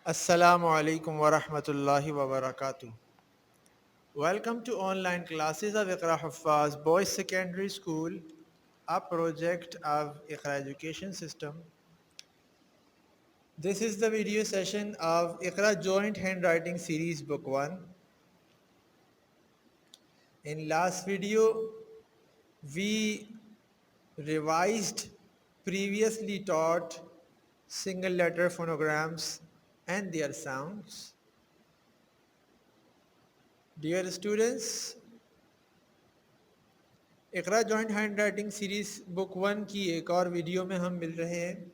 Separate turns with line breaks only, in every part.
Assalamu alaikum wa rahmatullahi wa barakatuh. Welcome to online classes of Iqra Huffaz Boys Secondary School, a project of Iqra Education System. This is the video session of Iqra Joint Handwriting Series Book 1. In last video, we revised previously taught single letter phonograms and their sounds. Dear students, Iqra joint handwriting series book 1 की एक और video में हम मिल रहे हैं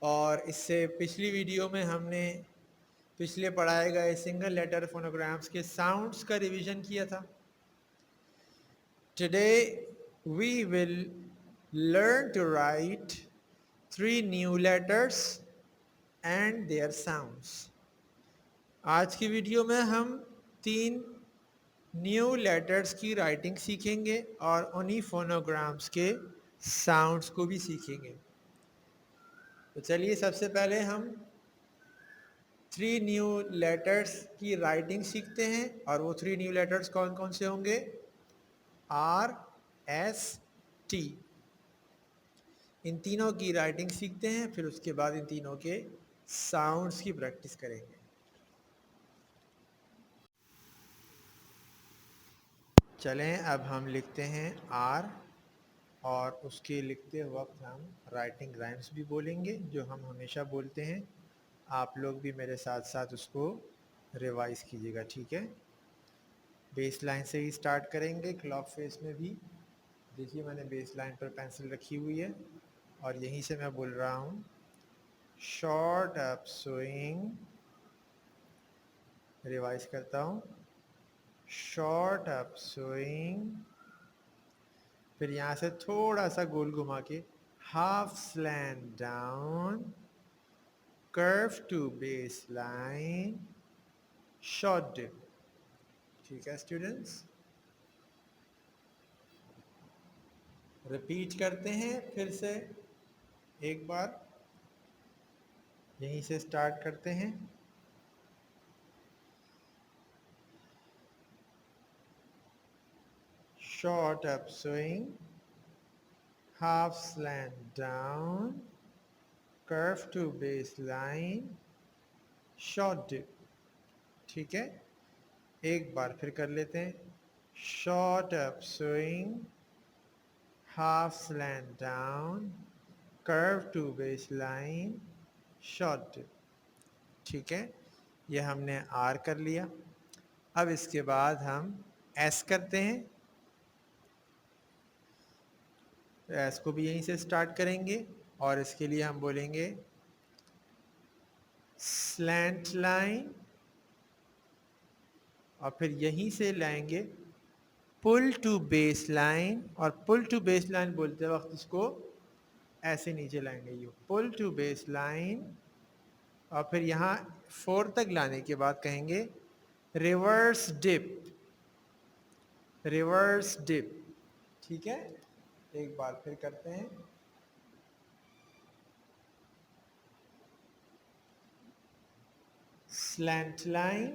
और इससे पिछली वीडियो में हमने पिछले पढ़ाए गए सिंगल लेटर फोनोग्राम्स के साउंड्स का रिवीजन किया था. Today we will learn to write 3 new letters and their sounds. आज की वीडियो में हम 3 न्यू लेटर्स की राइटिंग सीखेंगे और उन्हीं फोनोग्राम्स के साउंड्स को भी सीखेंगे. तो चलिए सबसे पहले हम 3 न्यू लेटर्स की राइटिंग सीखते हैं और वो 3 न्यू लेटर्स कौन कौन से होंगे? Are, S, T. इन तीनों की राइटिंग सीखते हैं, फिर उसके बाद इन तीनों के साउंड्स की प्रैक्टिस करेंगे. चलें अब हम लिखते हैं आर और उसके लिखते वक्त हम राइटिंग राइम्स भी बोलेंगे जो हम हमेशा बोलते हैं. आप लोग भी मेरे साथ साथ उसको रिवाइज कीजिएगा, ठीक है? बेस लाइन से ही स्टार्ट करेंगे. क्लॉक फेस में भी देखिए मैंने बेस लाइन पर पेंसिल रखी हुई है और यहीं से मैं बोल रहा हूँ शॉर्ट अप स्विंग. रिवाइज करता हूँ, शॉर्ट अप स्विंग. फिर यहाँ से थोड़ा सा गोल घुमा के half slant down, curve to base line, short dip. ठीक है स्टूडेंट्स, रिपीट करते हैं फिर से एक बार. यहीं से स्टार्ट करते हैं. Short up swing, half slant down, curve to base line, short dip. ठीक है, एक बार फिर कर लेते हैं. Short up swing, half slant down, curve to base line, short dip. ठीक है, ये हमने आर कर लिया. अब इसके बाद हम एस करते हैं. तो एस को भी यहीं से स्टार्ट करेंगे और इसके लिए हम बोलेंगे स्लैंट लाइन और फिर यहीं से लाएंगे पुल टू बेस लाइन. और पुल टू बेस लाइन बोलते वक्त इसको ऐसे नीचे लाएंगे, ये पुल टू बेस लाइन. और फिर यहाँ 4 तक लाने के बाद कहेंगे रिवर्स डिप, रिवर्स डिप. ठीक है, एक बार फिर करते हैं. Slant line,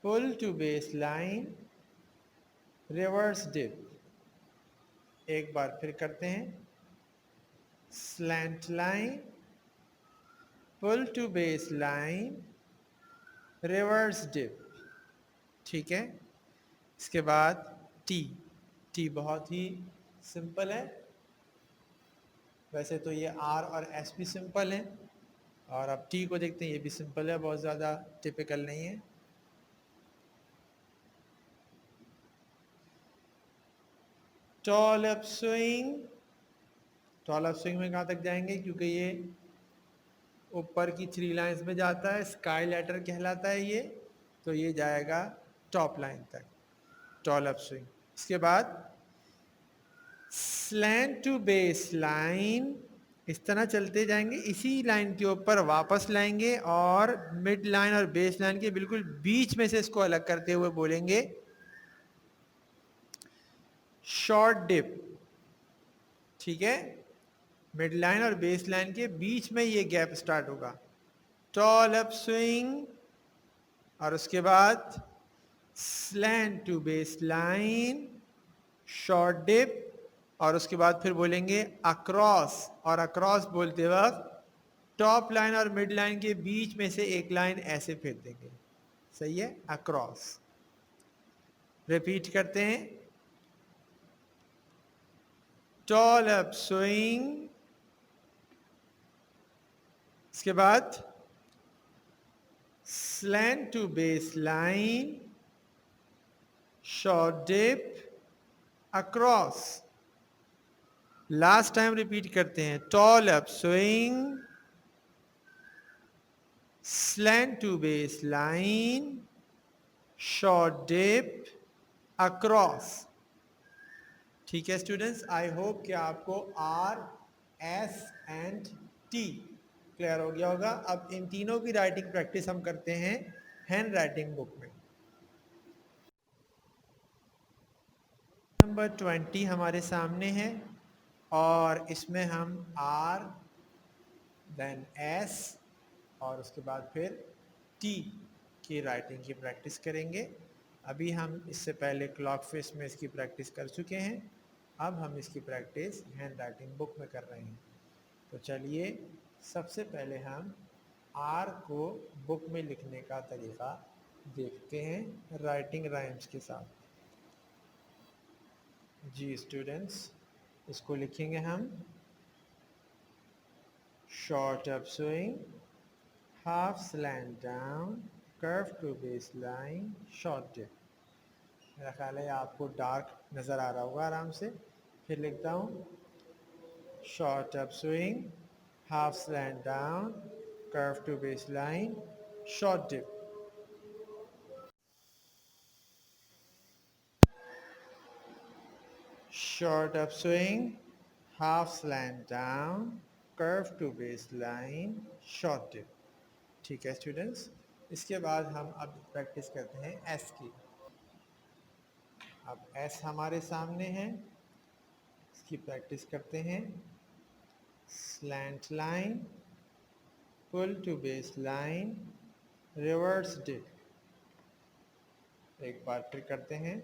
pull to base line, reverse dip. एक बार फिर करते हैं. Slant line, pull to base line, reverse dip. ठीक है, इसके बाद टी. टी बहुत ही सिंपल है. वैसे तो ये आर और एस भी सिंपल है और अब टी को देखते हैं, ये भी सिंपल है, बहुत ज़्यादा टिपिकल नहीं है. Tall up swing. Tall up swing में कहाँ तक जाएंगे? क्योंकि ये ऊपर की 3 लाइंस में जाता है, स्काई लेटर कहलाता है ये, तो ये जाएगा टॉप लाइन तक, टॉल अप स्विंग. इसके बाद स्लैंट टू बेस लाइन. इस तरह चलते जाएंगे, इसी लाइन के ऊपर वापस लाएंगे और मिड लाइन और बेस लाइन के बिल्कुल बीच में से इसको अलग करते हुए बोलेंगे शॉर्ट डिप. ठीक है, मिड लाइन और बेस लाइन के बीच में ये गैप स्टार्ट होगा. टॉल अप स्विंग, और उसके बाद slant to base line, short dip, और उसके बाद फिर बोलेंगे अक्रॉस, और अक्रॉस बोलते वक्त टॉप लाइन और मिड लाइन के बीच में से एक लाइन ऐसे फेर देंगे। सही है, अक्रॉस। रिपीट करते हैं, टॉल अप स्विंग, इसके बाद slant to base line, short dip, across. Last time repeat करते हैं, tall up swing, slant to base line, short dip, across. ठीक है स्टूडेंट्स, आई होप कि आपको R, S and T clear हो गया होगा। अब इन तीनों की राइटिंग प्रैक्टिस हम करते हैं हैंड राइटिंग बुक में। नंबर 20 हमारे सामने है और इसमें हम आर, देन एस और उसके बाद फिर टी की राइटिंग की प्रैक्टिस करेंगे। अभी हम इससे पहले क्लॉक फेस में इसकी प्रैक्टिस कर चुके हैं, अब हम इसकी प्रैक्टिस हैंड राइटिंग बुक में कर रहे हैं। तो चलिए सबसे पहले हम आर को बुक में लिखने का तरीका देखते हैं राइटिंग राइम्स के साथ। जी स्टूडेंट्स, इसको लिखेंगे हम short up swing, half slant down, curve to base line, short dip. मेरा ख्याल है आपको डार्क नज़र आ रहा होगा आराम से। फिर लिखता हूँ short up swing, half slant down, curve to base line, short dip. Short up swing, half slant down, curve to baseline, short dip। ठीक है स्टूडेंट्स, इसके बाद हम अब प्रैक्टिस करते हैं एस की। अब एस हमारे सामने है, इसकी प्रैक्टिस करते हैं। Slant line, pull to base line, reverse dip. एक बार फिर करते हैं,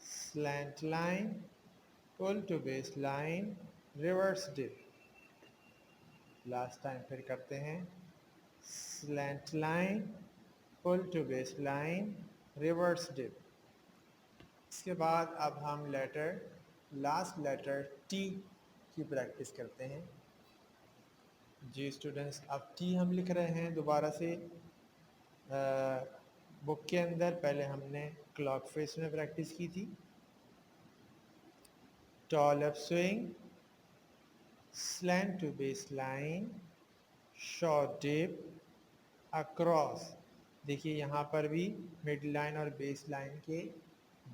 slant line, pull to base line, reverse dip. Last time फिर करते हैं, slant line, pull to base line, reverse dip. इसके बाद अब हम लेटर, लास्ट लेटर टी की प्रैक्टिस करते हैं। जी स्टूडेंट्स, अब टी हम लिख रहे हैं दोबारा से बुक के अंदर। पहले हमने क्लॉक फेस में प्रैक्टिस की थी। Tall up swing, slant to base line, short dip, across. देखिए यहाँ पर भी मिड लाइन और बेस लाइन के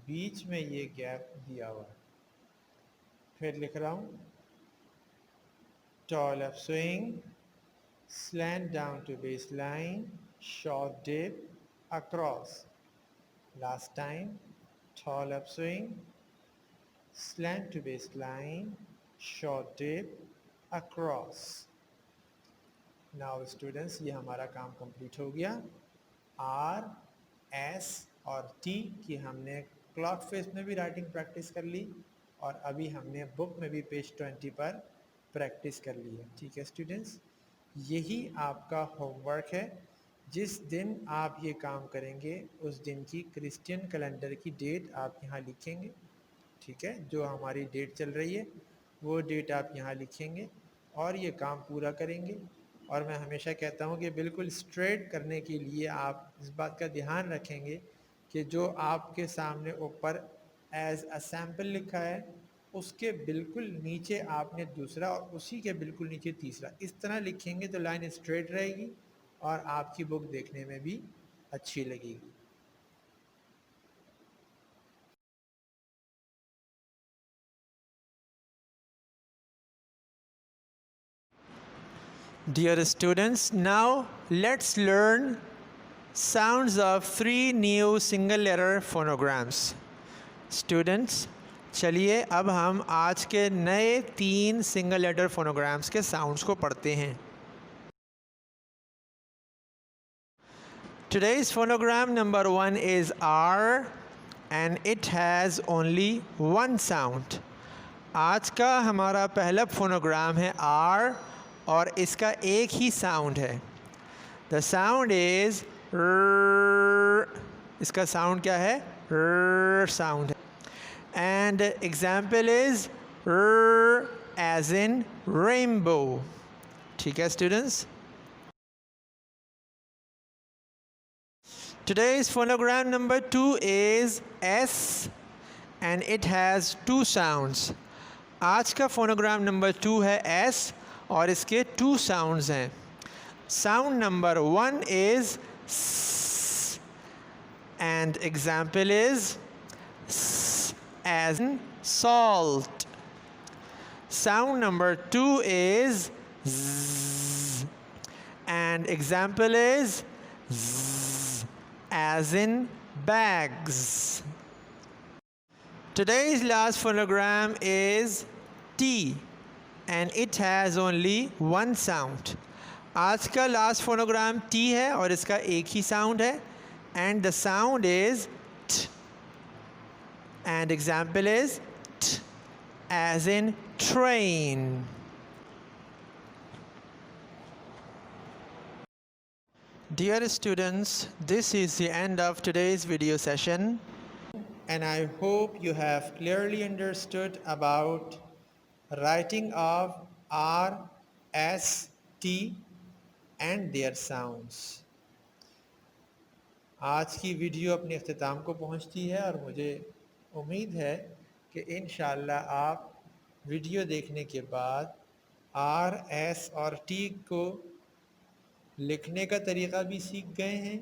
बीच में ये गैप दिया हुआ है। फिर लिख रहा हूँ tall up swing, slant down to base line, short dip, across. Last time tall up swing, slant to baseline, short dip, across। Now students, ये हमारा काम कंप्लीट हो गया। R, S और T की हमने क्लॉक फेस में भी राइटिंग प्रैक्टिस कर ली और अभी हमने बुक में भी पेज 20 पर प्रैक्टिस कर ली है। ठीक है स्टूडेंट्स, यही आपका होमवर्क है। जिस दिन आप ये काम करेंगे उस दिन की क्रिश्चियन कैलेंडर की डेट आप यहाँ लिखेंगे। ठीक है, जो हमारी डेट चल रही है वो डेट आप यहाँ लिखेंगे और ये काम पूरा करेंगे। और मैं हमेशा कहता हूँ कि बिल्कुल स्ट्रेट करने के लिए आप इस बात का ध्यान रखेंगे कि जो आपके सामने ऊपर एज अ सैम्पल लिखा है उसके बिल्कुल नीचे आपने दूसरा और उसी के बिल्कुल नीचे तीसरा, इस तरह लिखेंगे तो लाइन स्ट्रेट रहेगी और आपकी बुक देखने में भी अच्छी लगेगी। Dear students, now let's learn sounds of 3 new single letter phonograms. Students, चलिए अब हम आज के नए 3 सिंगल लेटर फोनोग्राम्स के साउंड्स को पढ़ते हैं। Today's phonogram number 1 is R and it has only one sound. आज का हमारा पहला फोनोग्राम है R और इसका एक ही साउंड है. The sound is R. इसका साउंड क्या है? R साउंड है. And example is R as in rainbow. ठीक है students? Today's phonogram number 2 is S and it has two sounds. आज का phonogram number 2 है S और इसके two sounds हैं. Sound number 1 is S and example is S as in salt. Sound number 2 is Z and example is Z as in bags. Today's last phonogram is T and it has only one sound. आज का last phonogram T है और इसका एक ही sound है and the sound is T and example is T as in train. Dear students, this is the end of today's video session and I hope you have clearly understood about writing of R, S, T and their sounds. आज की video अपने अख्तिताम को पहुंचती है और मुझे उम्मीद है कि इंशाअल्लाह आप वीडियो देखने के बाद R, S और T को लिखने का तरीक़ा भी सीख गए हैं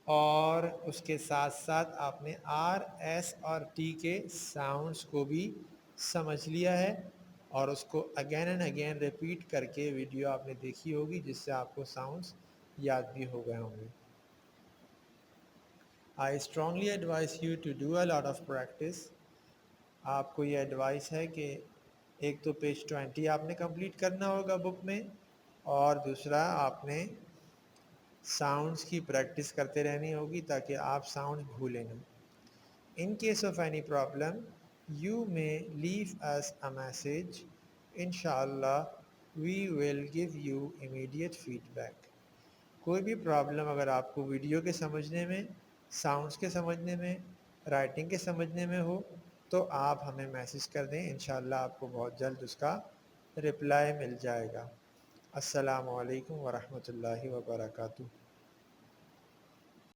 और उसके साथ साथ आपने R, S और T के साउंड्स को भी समझ लिया है और उसको अगेन एंड अगेन रिपीट करके वीडियो आपने देखी होगी जिससे आपको साउंड्स याद भी हो गए होंगे. I strongly advise you to do a lot of practice. आपको ये एडवाइस है कि एक तो पेज 20 आपने कंप्लीट करना होगा बुक में और दूसरा आपने साउंड्स की प्रैक्टिस करते रहनी होगी ताकि आप साउंड भूलें ना. In case of any problem you may leave us a message. Inshallah, we will give you immediate feedback. कोई भी प्रॉब्लम अगर आपको वीडियो के समझने में, साउंड्स के समझने में, राइटिंग के समझने में हो तो आप हमें मैसेज कर दें. इंशाल्लाह आपको बहुत जल्द उसका रिप्लाई मिल जाएगा. अस्सलामु अलैकुम व रहमतुल्लाहि व बरकातुहू.